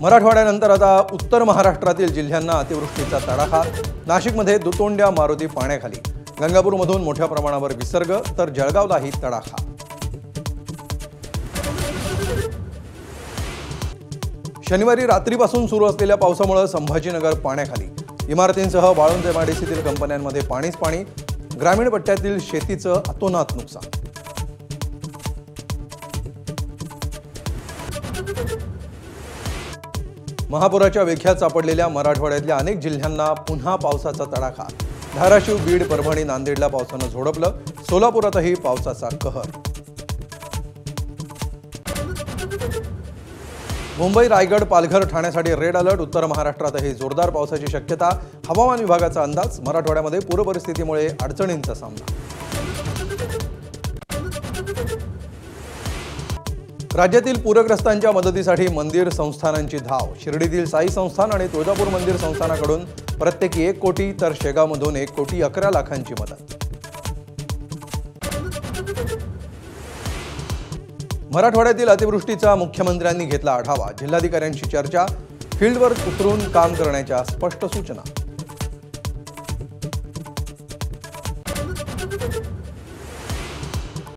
मराठवाड्यानंतर आता उत्तर महाराष्ट्रातील जिल्ह्यांना अतिवृष्टीचा तडाखा। नाशिकमध्ये दुतोंड्या मारुती पाण्याखाली, गंगापूरमधून मोठ्या प्रमाणावर विसर्ग, तर जळगावलाही तडाखा। शनिवारी रात्रीपासून सुरू असलेल्या पावसामुळे संभाजीनगर पाण्याखाली, इमारतींसह वाळूंज एमआयडीसीतील कंपन्यांमध्ये पाणीच पाणी, ग्रामीण पट्ट्यातील शेतीचं अतोनात नुकसान। महापुराच्या विख्यात सापडलेल्या मराठवाड्यातल्या अनेक जिल्ह्यांना पुन्हा पावसाचा तडाखा। धाराशिव, बीड, परभणी, नांदेडला पावसानं झोडपलं, सोलापुरातही पावसाचा कहर। मुंबई, रायगड, पालघर, ठाण्यासाठी रेड अलर्ट। उत्तर महाराष्ट्रातही जोरदार पावसाची शक्यता। हवामान विभागाचा अंदाज, मराठवाड्यामध्ये पूरपरिस्थितीमुळे अडचणींचा सामना। राज्यातील पूरग्रस्तांच्या मदतीसाठी मंदिर संस्थानांची धाव। शिर्डीतील साई संस्थान आणि तुळजापूर मंदिर संस्थानाकडून प्रत्येकी 1 कोटी, तर शेगावमधून 1,11,00,000ची मदत। मराठवाड्यातील अतिवृष्टीचा मुख्यमंत्र्यांनी घेतला आढावा। जिल्हाधिकाऱ्यांशी चर्चा, फील्डवर उतरून काम करण्याच्या स्पष्ट सूचना।